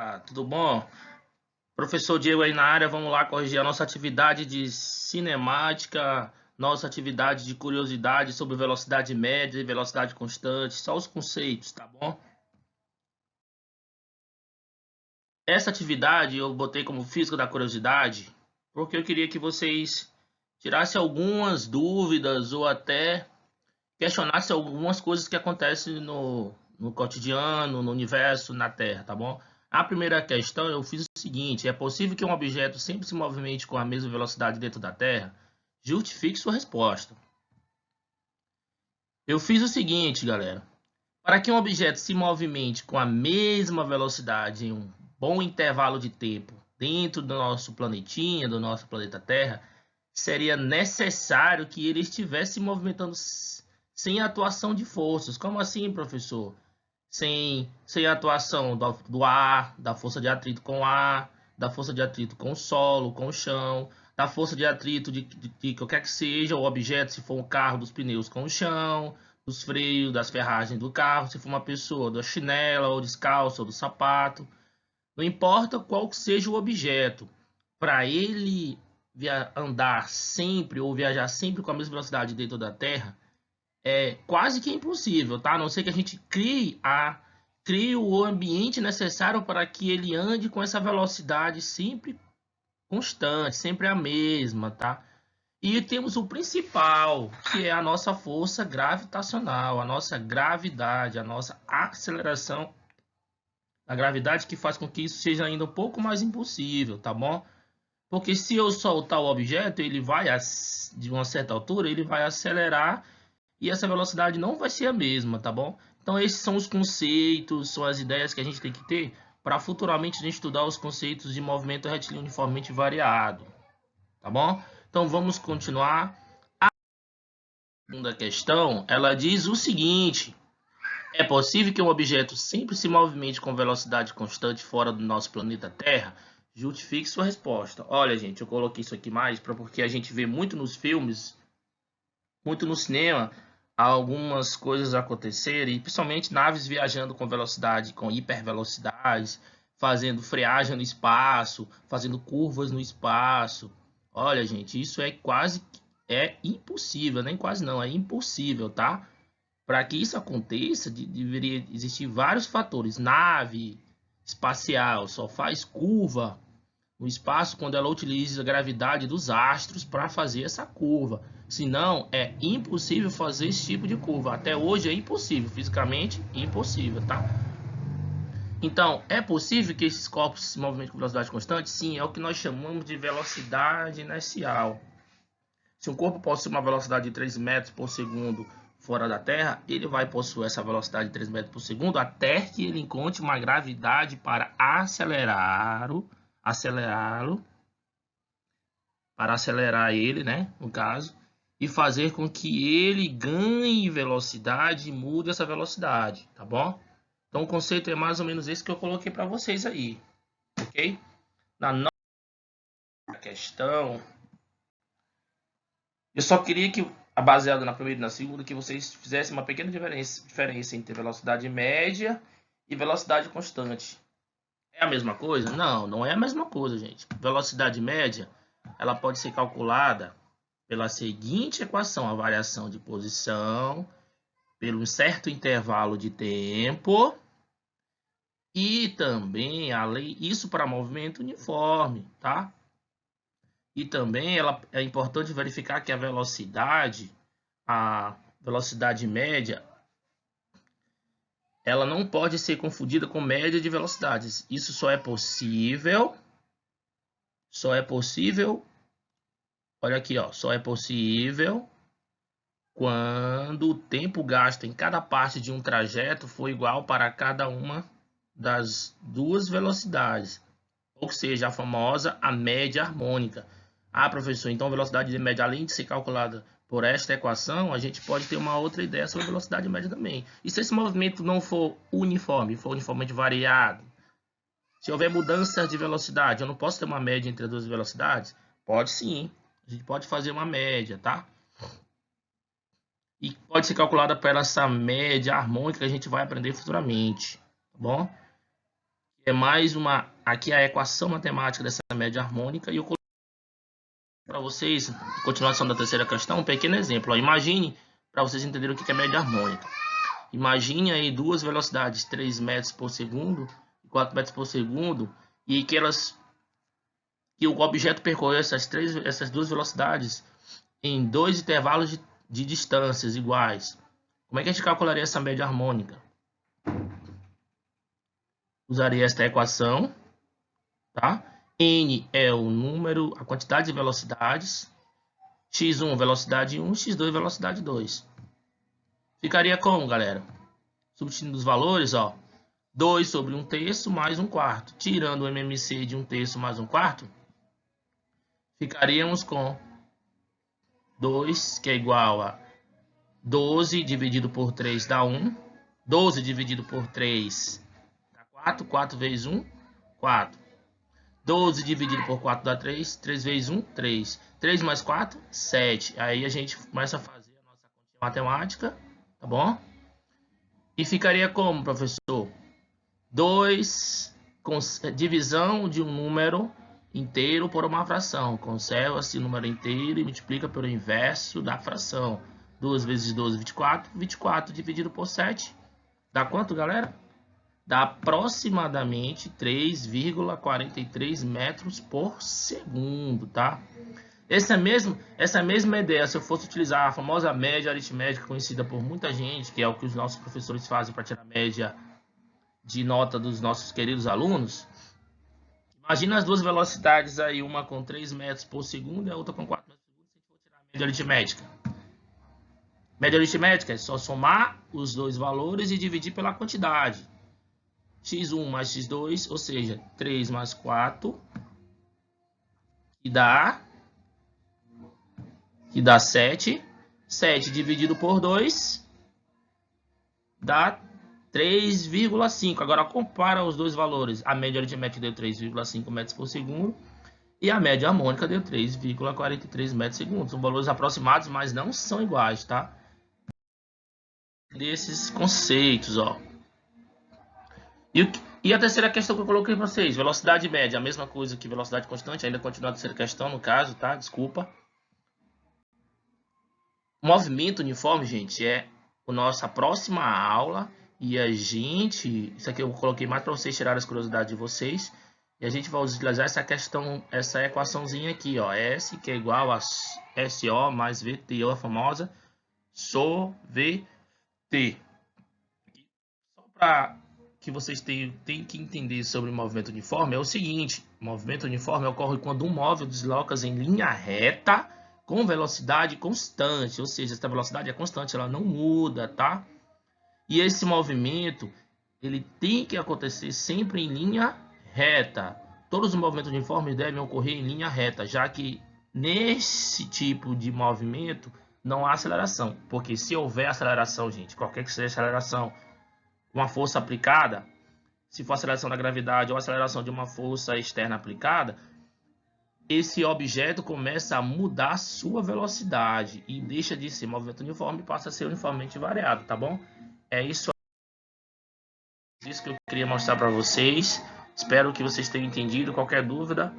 galera, tudo bom? Professor Diego aí na área, vamos lá corrigir a nossa atividade de cinemática, nossa atividade de curiosidade sobre velocidade média e velocidade constante, só os conceitos, tá bom? Essa atividade eu botei como física da curiosidade porque eu queria que vocês tirassem algumas dúvidas ou até questionassem algumas coisas que acontecem no cotidiano, no universo, na Terra, tá bom? A primeira questão eu fiz o seguinte: é possível que um objeto sempre se movimente com a mesma velocidade dentro da Terra? Justifique sua resposta. Eu fiz o seguinte, galera: para que um objeto se movimente com a mesma velocidade em um bom intervalo de tempo dentro do nosso planetinha, do nosso planeta Terra, seria necessário que ele estivesse se movimentando sem atuação de forças. Como assim, professor? Sem atuação do ar, da força de atrito com o ar, da força de atrito com o solo, com o chão, da força de atrito de qualquer que seja o objeto, se for um carro, dos pneus com o chão, dos freios, das ferragens do carro, se for uma pessoa, da chinela, ou descalço, ou do sapato. Não importa qual que seja o objeto, para ele andar sempre ou viajar sempre com a mesma velocidade dentro da Terra, é quase que impossível, tá? A não ser que a gente crie o ambiente necessário para que ele ande com essa velocidade sempre constante, sempre a mesma, tá? E temos o principal, que é a nossa força gravitacional, a nossa gravidade, a nossa aceleração, a gravidade que faz com que isso seja ainda um pouco mais impossível, tá bom? Porque se eu soltar o objeto, ele vai, de uma certa altura, ele vai acelerar e essa velocidade não vai ser a mesma, tá bom? Então esses são os conceitos, são as ideias que a gente tem que ter para futuramente a gente estudar os conceitos de movimento retilíneo uniformemente variado, tá bom? Então vamos continuar. A segunda questão, ela diz o seguinte: é possível que um objeto sempre se movimente com velocidade constante fora do nosso planeta Terra? Justifique sua resposta. Olha, gente, eu coloquei isso aqui mais porque a gente vê muito nos filmes, muito no cinema, algumas coisas acontecerem, principalmente naves viajando com velocidade, com hipervelocidades, fazendo freagem no espaço, fazendo curvas no espaço. Olha, gente, isso é impossível, nem quase não, é impossível, tá? Para que isso aconteça, deveria existir vários fatores. Nave espacial só faz curva no espaço quando ela utiliza a gravidade dos astros para fazer essa curva. Senão, é impossível fazer esse tipo de curva. Até hoje é impossível, fisicamente impossível, tá? Então, é possível que esses corpos se movimentem com velocidade constante? Sim, é o que nós chamamos de velocidade inercial. Se um corpo possui uma velocidade de 3 metros por segundo fora da Terra, ele vai possuir essa velocidade de 3 metros por segundo até que ele encontre uma gravidade para acelerá-lo, para acelerar ele, né, no caso, e fazer com que ele ganhe velocidade e mude essa velocidade, tá bom? Então o conceito é mais ou menos esse que eu coloquei para vocês aí, ok? Na nossa questão, eu só queria que, baseado na primeira e na segunda, que vocês fizessem uma pequena diferença entre velocidade média e velocidade constante. É a mesma coisa? Não, não é a mesma coisa, gente. Velocidade média, ela pode ser calculada pela seguinte equação: a variação de posição pelo um certo intervalo de tempo e também isso para movimento uniforme, tá? E também é importante verificar que a velocidade média, ela não pode ser confundida com média de velocidades. Isso só é possível, olha aqui, ó, só é possível quando o tempo gasto em cada parte de um trajeto for igual para cada uma das duas velocidades, ou seja, a famosa a média harmônica. Ah, professor, então a velocidade média, além de ser calculada por esta equação, a gente pode ter uma outra ideia sobre a velocidade média também. E se esse movimento não for uniforme, for uniformemente variado, se houver mudanças de velocidade, eu não posso ter uma média entre as duas velocidades? Pode sim, a gente pode fazer uma média, tá? E pode ser calculada por essa média harmônica que a gente vai aprender futuramente, tá bom? É mais uma, aqui a equação matemática dessa média harmônica, e eu coloquei para vocês, continuação da terceira questão, um pequeno exemplo. Ó. Imagine, para vocês entenderem o que é média harmônica. Imagine aí duas velocidades, 3 metros por segundo e 4 metros por segundo, e que o objeto percorreu essas duas velocidades em dois intervalos de distâncias iguais. Como é que a gente calcularia essa média harmônica? Usaria esta equação, tá? N é o número, a quantidade de velocidades, x1 velocidade 1, x2 velocidade 2. Ficaria como, galera? Substituindo os valores, ó, 2 sobre 1/3 mais 1/4. Tirando o MMC de 1/3 mais 1/4, ficaríamos com 2, que é igual a 12 dividido por 3 dá 1. 12 dividido por 3 dá 4. 4 vezes 1, 4. 12 dividido por 4 dá 3. 3 vezes 1, 3. 3 mais 4, 7. Aí a gente começa a fazer a nossa continha matemática, tá bom? E ficaria como, professor? 2 com divisão de um número inteiro por uma fração. Conserva-se o número inteiro e multiplica pelo inverso da fração. 2 vezes 12, 24. 24 dividido por 7. Dá quanto, galera? Dá aproximadamente 3,43 metros por segundo, tá? Essa mesma ideia, se eu fosse utilizar a famosa média aritmética conhecida por muita gente, que é o que os nossos professores fazem para tirar a média de nota dos nossos queridos alunos, imagina as duas velocidades aí, uma com 3 metros por segundo e a outra com 4 metros por segundo, se a gente for tirar a média aritmética. Média aritmética é só somar os dois valores e dividir pela quantidade. x1 mais x2, ou seja, 3 mais 4, que dá 7. 7 dividido por 2 dá 3,5. Agora compara os dois valores. A média aritmética deu 3,5 metros por segundo e a média harmônica deu 3,43 metros por segundo. São valores aproximados, mas não são iguais, tá? Desses conceitos, ó. E a terceira questão que eu coloquei para vocês, velocidade média, a mesma coisa que velocidade constante, ainda continua a terceira questão no caso, tá? Desculpa. Movimento uniforme, gente, é a nossa próxima aula e a gente, isso aqui eu coloquei mais para vocês tirarem as curiosidades de vocês, e a gente vai utilizar essa questão, essa equaçãozinha aqui, ó, S que é igual a SO mais VT, a famosa SOVT. Só para que vocês têm que entender sobre o movimento uniforme é o seguinte: o movimento uniforme ocorre quando um móvel desloca-se em linha reta com velocidade constante, ou seja, essa velocidade é constante, ela não muda, tá? E esse movimento, ele tem que acontecer sempre em linha reta. Todos os movimentos uniformes devem ocorrer em linha reta, já que nesse tipo de movimento não há aceleração, porque se houver aceleração, gente, qualquer que seja a aceleração, uma força aplicada, se for aceleração da gravidade ou aceleração de uma força externa aplicada, esse objeto começa a mudar sua velocidade e deixa de ser movimento uniforme e passa a ser uniformemente variado, tá bom? É isso que eu queria mostrar para vocês. Espero que vocês tenham entendido. Qualquer dúvida,